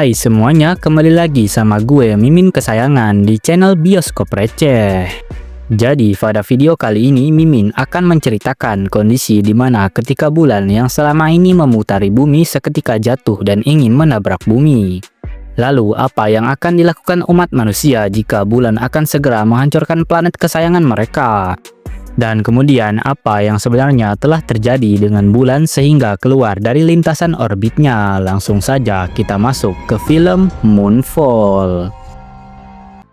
Hai semuanya, kembali lagi sama gue Mimin kesayangan di channel Bioskop Receh. Jadi pada video kali ini Mimin akan menceritakan kondisi di mana ketika bulan yang selama ini memutari bumi seketika jatuh dan ingin menabrak bumi. Lalu apa yang akan dilakukan umat manusia jika bulan akan segera menghancurkan planet kesayangan mereka? Dan kemudian apa yang sebenarnya telah terjadi dengan bulan sehingga keluar dari lintasan orbitnya? Langsung saja kita masuk ke film Moonfall.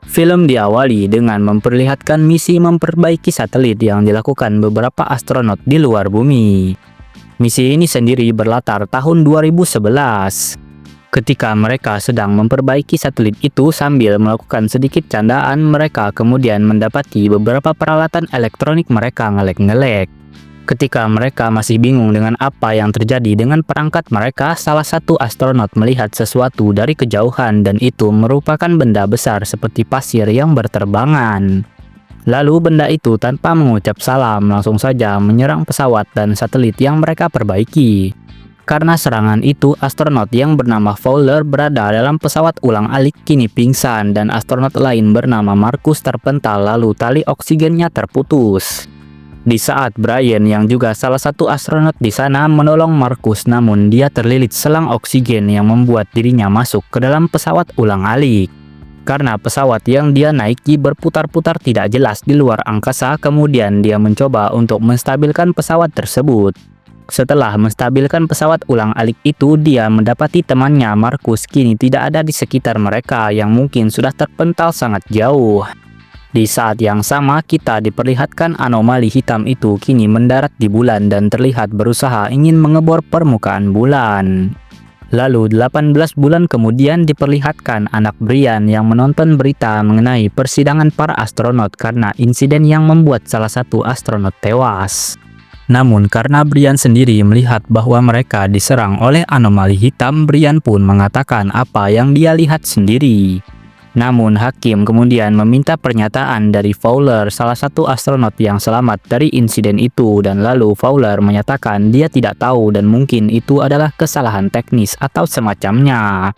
Film diawali dengan memperlihatkan misi memperbaiki satelit yang dilakukan beberapa astronot di luar bumi. Misi ini sendiri berlatar tahun 2011. Ketika mereka sedang memperbaiki satelit itu sambil melakukan sedikit candaan, mereka kemudian mendapati beberapa peralatan elektronik mereka ngelek-ngelek. Ketika mereka masih bingung dengan apa yang terjadi dengan perangkat mereka, salah satu astronot melihat sesuatu dari kejauhan dan itu merupakan benda besar seperti pasir yang berterbangan. Lalu benda itu tanpa mengucap salam langsung saja menyerang pesawat dan satelit yang mereka perbaiki. Karena serangan itu, astronot yang bernama Fowler berada dalam pesawat ulang-alik kini pingsan dan astronot lain bernama Marcus terpental lalu tali oksigennya terputus. Di saat Brian yang juga salah satu astronot di sana menolong Marcus, namun dia terlilit selang oksigen yang membuat dirinya masuk ke dalam pesawat ulang-alik. Karena pesawat yang dia naiki berputar-putar tidak jelas di luar angkasa, kemudian dia mencoba untuk menstabilkan pesawat tersebut. Setelah menstabilkan pesawat ulang-alik itu, dia mendapati temannya Marcus kini tidak ada di sekitar mereka yang mungkin sudah terpental sangat jauh. Di saat yang sama, kita diperlihatkan anomali hitam itu kini mendarat di bulan dan terlihat berusaha ingin mengebor permukaan bulan. Lalu 18 bulan kemudian diperlihatkan anak Brian yang menonton berita mengenai persidangan para astronot karena insiden yang membuat salah satu astronot tewas. Namun karena Brian sendiri melihat bahwa mereka diserang oleh anomali hitam, Brian pun mengatakan apa yang dia lihat sendiri. Namun hakim kemudian meminta pernyataan dari Fowler, salah satu astronot yang selamat dari insiden itu, dan lalu Fowler menyatakan dia tidak tahu dan mungkin itu adalah kesalahan teknis atau semacamnya.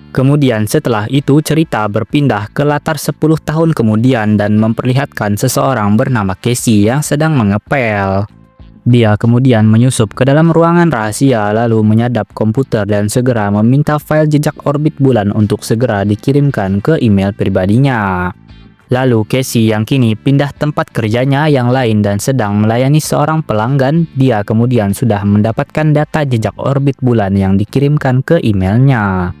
Kemudian setelah itu cerita berpindah ke latar 10 tahun kemudian dan memperlihatkan seseorang bernama Casey yang sedang mengepel. Dia kemudian menyusup ke dalam ruangan rahasia lalu menyadap komputer dan segera meminta file jejak orbit bulan untuk segera dikirimkan ke email pribadinya. Lalu Casey yang kini pindah tempat kerjanya yang lain dan sedang melayani seorang pelanggan, dia kemudian sudah mendapatkan data jejak orbit bulan yang dikirimkan ke emailnya.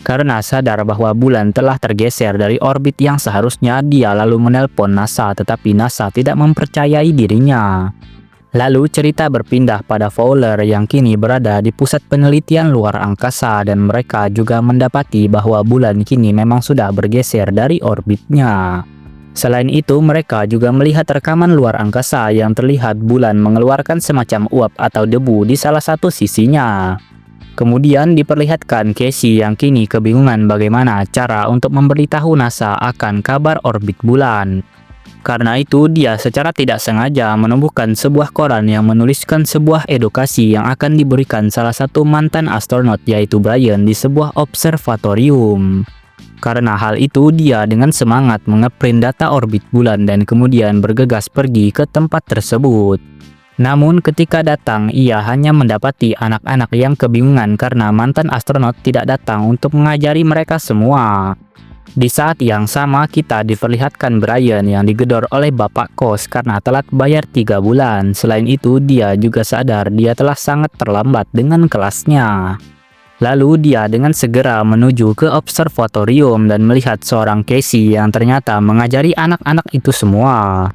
Karena sadar bahwa bulan telah tergeser dari orbit yang seharusnya, dia lalu menelpon NASA tetapi NASA tidak mempercayai dirinya. Lalu cerita berpindah pada Fowler yang kini berada di pusat penelitian luar angkasa dan mereka juga mendapati bahwa bulan kini memang sudah bergeser dari orbitnya. Selain itu mereka juga melihat rekaman luar angkasa yang terlihat bulan mengeluarkan semacam uap atau debu di salah satu sisinya. Kemudian diperlihatkan Casey yang kini kebingungan bagaimana cara untuk memberitahu NASA akan kabar orbit bulan. Karena itu dia secara tidak sengaja menumbuhkan sebuah koran yang menuliskan sebuah edukasi yang akan diberikan salah satu mantan astronot yaitu Brian di sebuah observatorium. Karena hal itu dia dengan semangat mengeprint data orbit bulan dan kemudian bergegas pergi ke tempat tersebut. Namun ketika datang ia hanya mendapati anak-anak yang kebingungan karena mantan astronot tidak datang untuk mengajari mereka semua. Di saat yang sama kita diperlihatkan Brian yang digedor oleh bapak kos karena telat bayar 3 bulan. Selain itu dia juga sadar dia telah sangat terlambat dengan kelasnya. Lalu dia dengan segera menuju ke observatorium dan melihat seorang Casey yang ternyata mengajari anak-anak itu semua.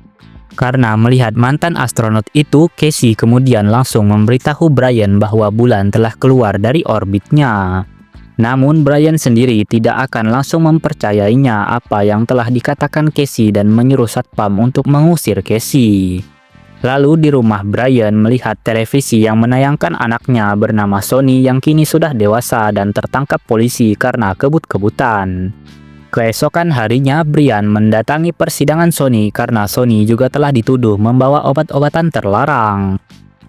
Karena melihat mantan astronot itu, Casey kemudian langsung memberitahu Brian bahwa bulan telah keluar dari orbitnya. Namun Brian sendiri tidak akan langsung mempercayainya apa yang telah dikatakan Casey dan menyuruh satpam untuk mengusir Casey. Lalu di rumah Brian melihat televisi yang menayangkan anaknya bernama Sonny yang kini sudah dewasa dan tertangkap polisi karena kebut-kebutan. Keesokan harinya Brian mendatangi persidangan Sonny karena Sonny juga telah dituduh membawa obat-obatan terlarang.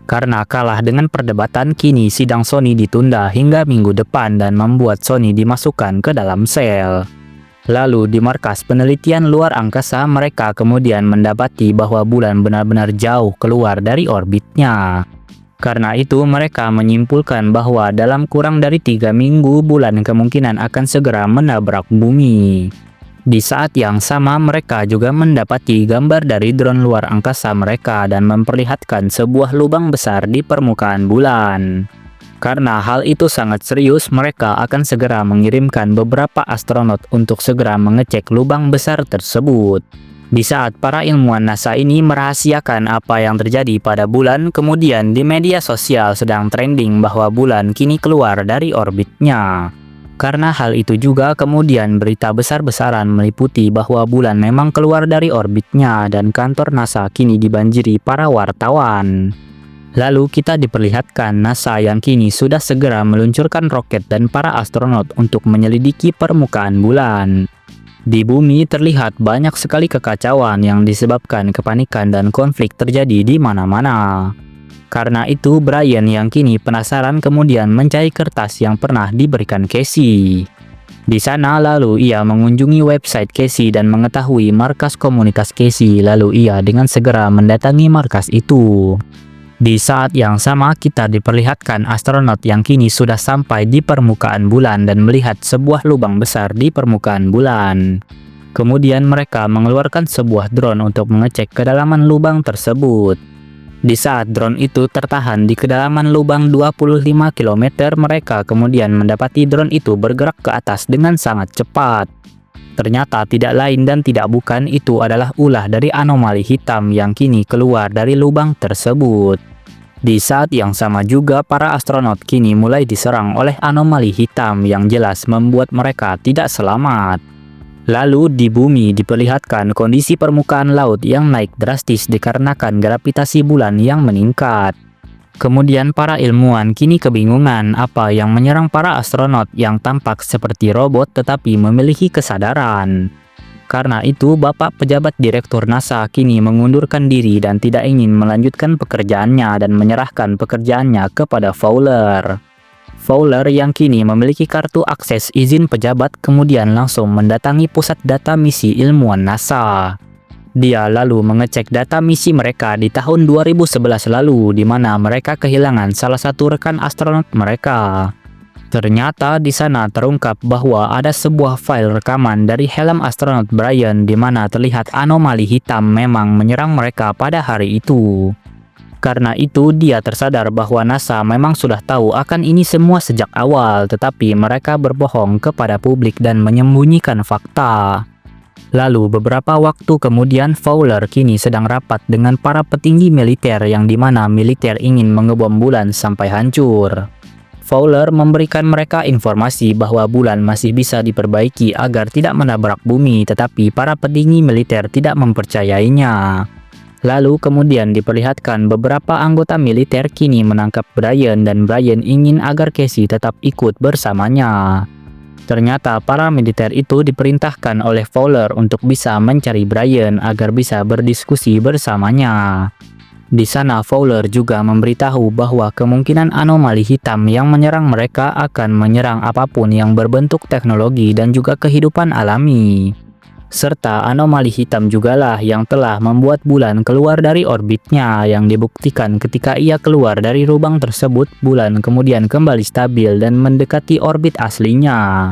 Karena kalah dengan perdebatan, kini sidang Sony ditunda hingga minggu depan dan membuat Sony dimasukkan ke dalam sel. Lalu di markas penelitian luar angkasa, mereka kemudian mendapati bahwa bulan benar-benar jauh keluar dari orbitnya. Karena itu mereka menyimpulkan bahwa dalam kurang dari 3 minggu bulan kemungkinan akan segera menabrak bumi. Di saat yang sama mereka juga mendapati gambar dari drone luar angkasa mereka dan memperlihatkan sebuah lubang besar di permukaan bulan. Karena hal itu sangat serius, mereka akan segera mengirimkan beberapa astronot untuk segera mengecek lubang besar tersebut. Di saat para ilmuwan NASA ini merahasiakan apa yang terjadi pada bulan, kemudian di media sosial sedang trending bahwa bulan kini keluar dari orbitnya. Karena hal itu juga kemudian berita besar-besaran meliputi bahwa bulan memang keluar dari orbitnya dan kantor NASA kini dibanjiri para wartawan. Lalu kita diperlihatkan NASA yang kini sudah segera meluncurkan roket dan para astronot untuk menyelidiki permukaan bulan. Di bumi terlihat banyak sekali kekacauan yang disebabkan kepanikan dan konflik terjadi di mana-mana. Karena itu Brian yang kini penasaran kemudian mencari kertas yang pernah diberikan Casey. Di sana lalu ia mengunjungi website Casey dan mengetahui markas komunitas Casey, lalu ia dengan segera mendatangi markas itu. Di saat yang sama kita diperlihatkan astronot yang kini sudah sampai di permukaan bulan dan melihat sebuah lubang besar di permukaan bulan. Kemudian mereka mengeluarkan sebuah drone untuk mengecek kedalaman lubang tersebut. Di saat drone itu tertahan di kedalaman lubang 25 km, mereka kemudian mendapati drone itu bergerak ke atas dengan sangat cepat. Ternyata tidak lain dan tidak bukan itu adalah ulah dari anomali hitam yang kini keluar dari lubang tersebut. Di saat yang sama juga para astronot kini mulai diserang oleh anomali hitam yang jelas membuat mereka tidak selamat. Lalu di bumi diperlihatkan kondisi permukaan laut yang naik drastis dikarenakan gravitasi bulan yang meningkat. Kemudian para ilmuwan kini kebingungan apa yang menyerang para astronot yang tampak seperti robot tetapi memiliki kesadaran. Karena itu Bapak pejabat Direktur NASA kini mengundurkan diri dan tidak ingin melanjutkan pekerjaannya dan menyerahkan pekerjaannya kepada Fowler. Fowler yang kini memiliki kartu akses izin pejabat kemudian langsung mendatangi pusat data misi ilmuwan NASA. Dia lalu mengecek data misi mereka di tahun 2011 lalu di mana mereka kehilangan salah satu rekan astronot mereka. Ternyata di sana terungkap bahwa ada sebuah file rekaman dari helm astronot Brian di mana terlihat anomali hitam memang menyerang mereka pada hari itu. Karena itu dia tersadar bahwa NASA memang sudah tahu akan ini semua sejak awal, tetapi mereka berbohong kepada publik dan menyembunyikan fakta. Lalu beberapa waktu kemudian Fowler kini sedang rapat dengan para petinggi militer yang dimana militer ingin mengebom bulan sampai hancur. Fowler memberikan mereka informasi bahwa bulan masih bisa diperbaiki agar tidak menabrak bumi, tetapi para petinggi militer tidak mempercayainya. Lalu kemudian diperlihatkan beberapa anggota militer kini menangkap Brian dan Brian ingin agar Casey tetap ikut bersamanya. Ternyata para militer itu diperintahkan oleh Fowler untuk bisa mencari Brian agar bisa berdiskusi bersamanya. Di sana Fowler juga memberitahu bahwa kemungkinan anomali hitam yang menyerang mereka akan menyerang apapun yang berbentuk teknologi dan juga kehidupan alami. Serta anomali hitam jugalah yang telah membuat bulan keluar dari orbitnya yang dibuktikan ketika ia keluar dari lubang tersebut, bulan kemudian kembali stabil dan mendekati orbit aslinya.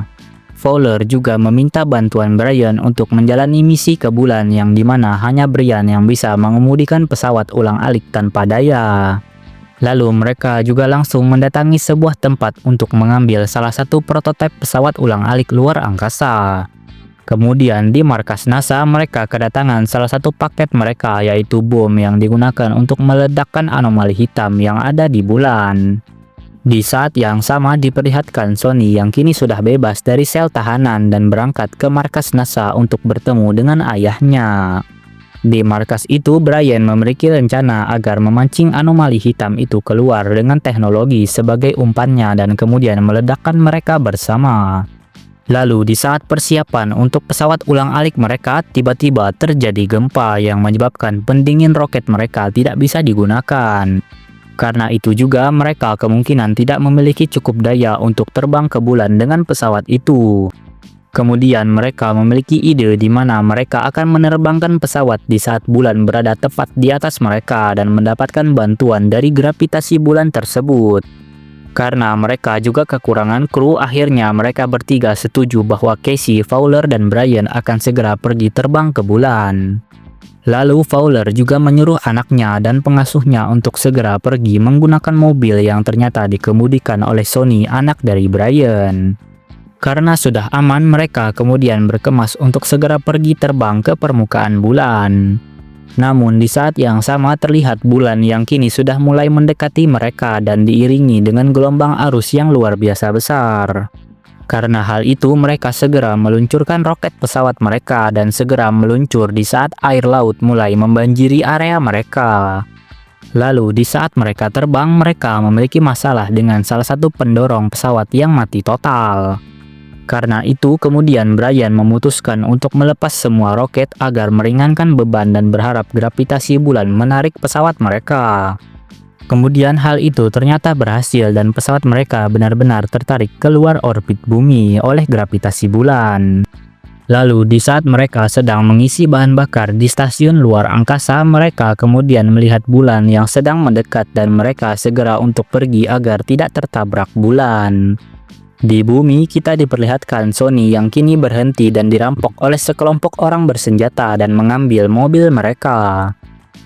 Fowler juga meminta bantuan Brian untuk menjalani misi ke bulan yang dimana hanya Brian yang bisa mengemudikan pesawat ulang-alik tanpa daya. Lalu mereka juga langsung mendatangi sebuah tempat untuk mengambil salah satu prototipe pesawat ulang-alik luar angkasa. Kemudian di markas NASA mereka kedatangan salah satu paket mereka yaitu bom yang digunakan untuk meledakkan anomali hitam yang ada di bulan. Di saat yang sama diperlihatkan Sony yang kini sudah bebas dari sel tahanan dan berangkat ke markas NASA untuk bertemu dengan ayahnya. Di markas itu Brian memiliki rencana agar memancing anomali hitam itu keluar dengan teknologi sebagai umpannya dan kemudian meledakkan mereka bersama. Lalu di saat persiapan untuk pesawat ulang-alik mereka, tiba-tiba terjadi gempa yang menyebabkan pendingin roket mereka tidak bisa digunakan. Karena itu juga mereka kemungkinan tidak memiliki cukup daya untuk terbang ke bulan dengan pesawat itu. Kemudian mereka memiliki ide di mana mereka akan menerbangkan pesawat di saat bulan berada tepat di atas mereka dan mendapatkan bantuan dari gravitasi bulan tersebut. Karena mereka juga kekurangan kru, akhirnya mereka bertiga setuju bahwa Casey, Fowler, dan Brian akan segera pergi terbang ke bulan. Lalu Fowler juga menyuruh anaknya dan pengasuhnya untuk segera pergi menggunakan mobil yang ternyata dikemudikan oleh Sonny, anak dari Brian. Karena sudah aman, mereka kemudian berkemas untuk segera pergi terbang ke permukaan bulan. Namun di saat yang sama terlihat bulan yang kini sudah mulai mendekati mereka dan diiringi dengan gelombang arus yang luar biasa besar. Karena hal itu mereka segera meluncurkan roket pesawat mereka dan segera meluncur di saat air laut mulai membanjiri area mereka. Lalu di saat mereka terbang, mereka memiliki masalah dengan salah satu pendorong pesawat yang mati total. Karena itu kemudian Brian memutuskan untuk melepas semua roket agar meringankan beban dan berharap gravitasi bulan menarik pesawat mereka. Kemudian hal itu ternyata berhasil dan pesawat mereka benar-benar tertarik keluar orbit bumi oleh gravitasi bulan. Lalu di saat mereka sedang mengisi bahan bakar di stasiun luar angkasa, mereka kemudian melihat bulan yang sedang mendekat dan mereka segera untuk pergi agar tidak tertabrak bulan. Di bumi kita diperlihatkan Sonny yang kini berhenti dan dirampok oleh sekelompok orang bersenjata dan mengambil mobil mereka.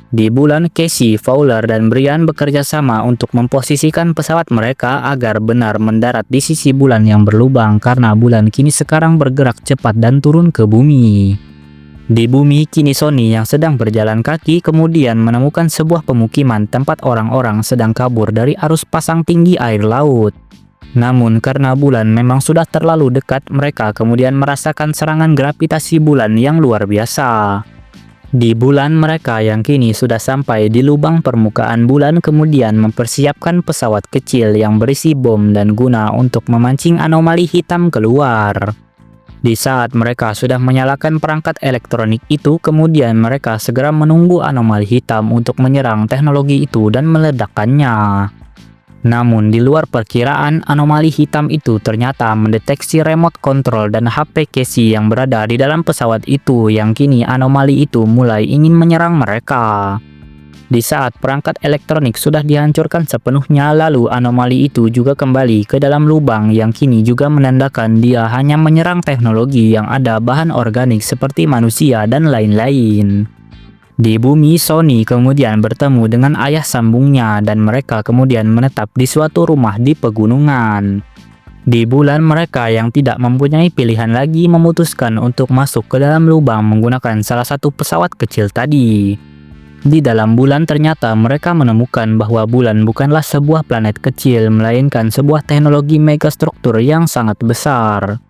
Di bulan, Casey, Fowler, dan Brian bekerja sama untuk memposisikan pesawat mereka agar benar mendarat di sisi bulan yang berlubang karena bulan kini sekarang bergerak cepat dan turun ke bumi. Di bumi, kini Sonny yang sedang berjalan kaki kemudian menemukan sebuah pemukiman tempat orang-orang sedang kabur dari arus pasang tinggi air laut. Namun karena bulan memang sudah terlalu dekat, mereka kemudian merasakan serangan gravitasi bulan yang luar biasa. Di bulan, mereka yang kini sudah sampai di lubang permukaan bulan kemudian mempersiapkan pesawat kecil yang berisi bom dan guna untuk memancing anomali hitam keluar. Di saat mereka sudah menyalakan perangkat elektronik itu, kemudian mereka segera menunggu anomali hitam untuk menyerang teknologi itu dan meledakkannya. Namun di luar perkiraan, anomali hitam itu ternyata mendeteksi remote control dan HP Casey yang berada di dalam pesawat itu yang kini anomali itu mulai ingin menyerang mereka. Di saat perangkat elektronik sudah dihancurkan sepenuhnya, lalu anomali itu juga kembali ke dalam lubang yang kini juga menandakan dia hanya menyerang teknologi yang ada bahan organik seperti manusia dan lain-lain. Di bumi, Sonny kemudian bertemu dengan ayah sambungnya dan mereka kemudian menetap di suatu rumah di pegunungan. Di bulan, mereka yang tidak mempunyai pilihan lagi memutuskan untuk masuk ke dalam lubang menggunakan salah satu pesawat kecil tadi. Di dalam bulan ternyata mereka menemukan bahwa bulan bukanlah sebuah planet kecil melainkan sebuah teknologi megastruktur yang sangat besar.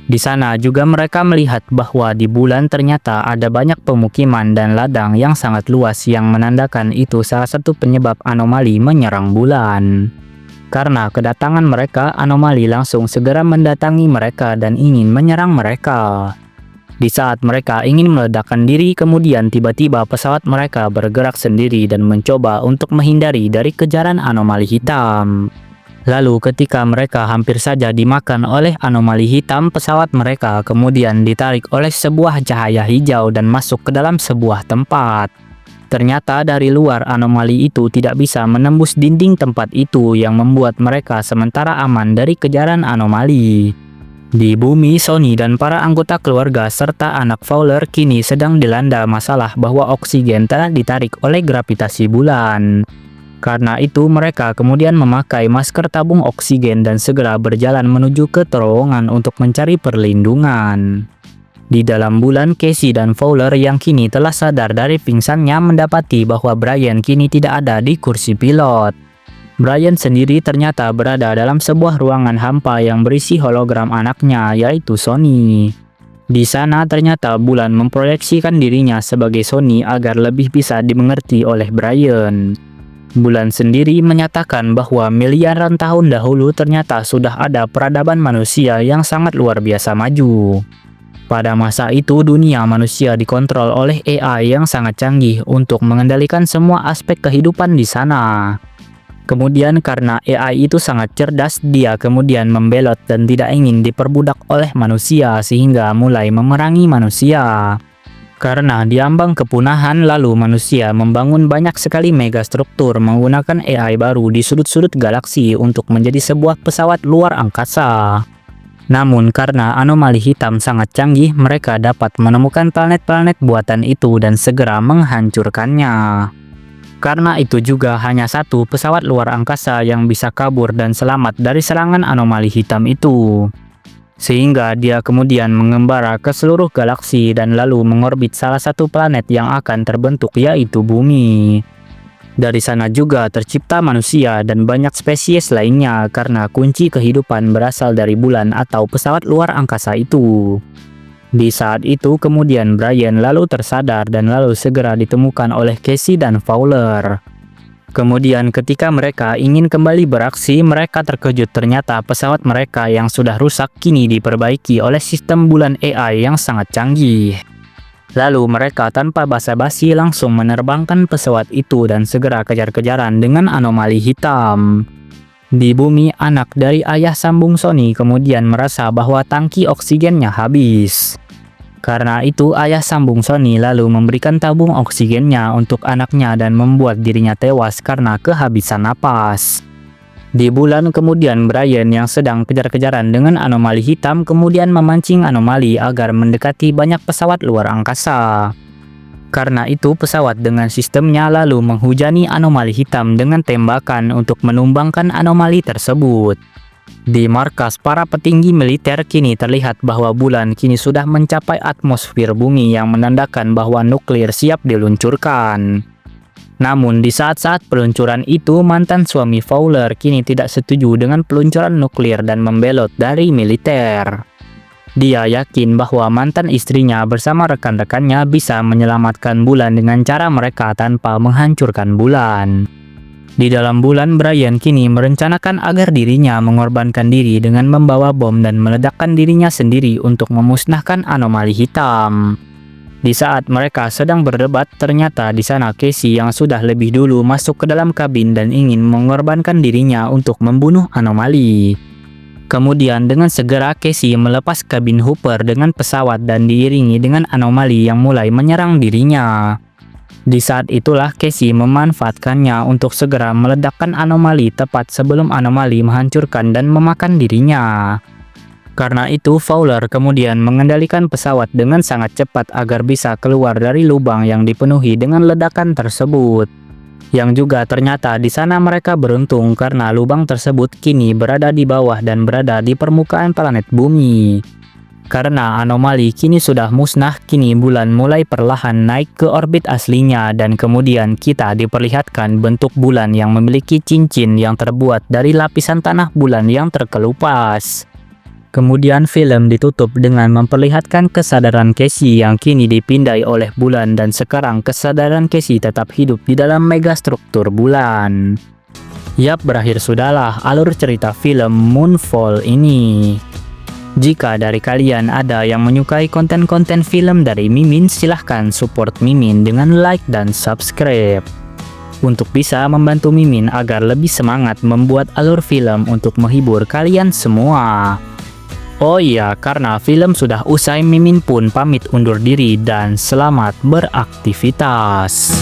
Di sana juga mereka melihat bahwa di bulan ternyata ada banyak pemukiman dan ladang yang sangat luas yang menandakan itu salah satu penyebab anomali menyerang bulan. Karena kedatangan mereka, anomali langsung segera mendatangi mereka dan ingin menyerang mereka. Di saat mereka ingin meledakkan diri, kemudian tiba-tiba pesawat mereka bergerak sendiri dan mencoba untuk menghindari dari kejaran anomali hitam. Lalu ketika mereka hampir saja dimakan oleh anomali hitam, pesawat mereka kemudian ditarik oleh sebuah cahaya hijau dan masuk ke dalam sebuah tempat. Ternyata dari luar anomali itu tidak bisa menembus dinding tempat itu yang membuat mereka sementara aman dari kejaran anomali. Di bumi, Sonny dan para anggota keluarga serta anak Fowler kini sedang dilanda masalah bahwa oksigen telah ditarik oleh gravitasi bulan. Karena itu mereka kemudian memakai masker tabung oksigen dan segera berjalan menuju ke terowongan untuk mencari perlindungan. Di dalam bulan, Casey dan Fowler yang kini telah sadar dari pingsannya mendapati bahwa Brian kini tidak ada di kursi pilot. Brian sendiri ternyata berada dalam sebuah ruangan hampa yang berisi hologram anaknya, yaitu Sonny. Di sana ternyata bulan memproyeksikan dirinya sebagai Sonny agar lebih bisa dimengerti oleh Brian. Bulan sendiri menyatakan bahwa miliaran tahun dahulu ternyata sudah ada peradaban manusia yang sangat luar biasa maju. Pada masa itu dunia manusia dikontrol oleh AI yang sangat canggih untuk mengendalikan semua aspek kehidupan di sana. Kemudian karena AI itu sangat cerdas, dia kemudian membelot dan tidak ingin diperbudak oleh manusia sehingga mulai memerangi manusia. Karena diambang kepunahan, lalu manusia membangun banyak sekali megastruktur menggunakan AI baru di sudut-sudut galaksi untuk menjadi sebuah pesawat luar angkasa. Namun karena anomali hitam sangat canggih, mereka dapat menemukan planet-planet buatan itu dan segera menghancurkannya. Karena itu juga hanya satu pesawat luar angkasa yang bisa kabur dan selamat dari serangan anomali hitam itu. Sehingga dia kemudian mengembara ke seluruh galaksi dan lalu mengorbit salah satu planet yang akan terbentuk, yaitu Bumi. Dari sana juga tercipta manusia dan banyak spesies lainnya karena kunci kehidupan berasal dari bulan atau pesawat luar angkasa itu. Di saat itu kemudian Brian lalu tersadar dan lalu segera ditemukan oleh Casey dan Fowler. Kemudian ketika mereka ingin kembali beraksi, mereka terkejut ternyata pesawat mereka yang sudah rusak kini diperbaiki oleh sistem bulan AI yang sangat canggih. Lalu mereka tanpa basa-basi langsung menerbangkan pesawat itu dan segera kejar-kejaran dengan anomali hitam. Di Bumi, anak dari ayah sambung Sony kemudian merasa bahwa tangki oksigennya habis. Karena itu ayah sambung Sony lalu memberikan tabung oksigennya untuk anaknya dan membuat dirinya tewas karena kehabisan napas. Di bulan kemudian Brian yang sedang kejar-kejaran dengan anomali hitam kemudian memancing anomali agar mendekati banyak pesawat luar angkasa. Karena itu pesawat dengan sistemnya lalu menghujani anomali hitam dengan tembakan untuk menumbangkan anomali tersebut. Di markas para petinggi militer kini terlihat bahwa bulan kini sudah mencapai atmosfer bumi yang menandakan bahwa nuklir siap diluncurkan. Namun di saat-saat peluncuran itu mantan suami Fowler kini tidak setuju dengan peluncuran nuklir dan membelot dari militer. Dia yakin bahwa mantan istrinya bersama rekan-rekannya bisa menyelamatkan bulan dengan cara mereka tanpa menghancurkan bulan. Di dalam bulan, Brian kini merencanakan agar dirinya mengorbankan diri dengan membawa bom dan meledakkan dirinya sendiri untuk memusnahkan anomali hitam. Di saat mereka sedang berdebat, ternyata di sana Casey yang sudah lebih dulu masuk ke dalam kabin dan ingin mengorbankan dirinya untuk membunuh anomali. Kemudian dengan segera Casey melepas kabin Hooper dengan pesawat dan diiringi dengan anomali yang mulai menyerang dirinya. Di saat itulah Casey memanfaatkannya untuk segera meledakkan anomali tepat sebelum anomali menghancurkan dan memakan dirinya. Karena itu Fowler kemudian mengendalikan pesawat dengan sangat cepat agar bisa keluar dari lubang yang dipenuhi dengan ledakan tersebut. Yang juga ternyata di sana mereka beruntung karena lubang tersebut kini berada di bawah dan berada di permukaan planet Bumi. Karena anomali kini sudah musnah, kini bulan mulai perlahan naik ke orbit aslinya dan kemudian kita diperlihatkan bentuk bulan yang memiliki cincin yang terbuat dari lapisan tanah bulan yang terkelupas. Kemudian film ditutup dengan memperlihatkan kesadaran Casey yang kini dipindai oleh bulan dan sekarang kesadaran Casey tetap hidup di dalam megastruktur bulan. Yap, berakhir sudahlah alur cerita film Moonfall ini. Jika dari kalian ada yang menyukai konten-konten film dari Mimin, silahkan support Mimin dengan like dan subscribe. Untuk bisa membantu Mimin agar lebih semangat membuat alur film untuk menghibur kalian semua. Oh iya, karena film sudah usai, Mimin pun pamit undur diri dan selamat beraktivitas.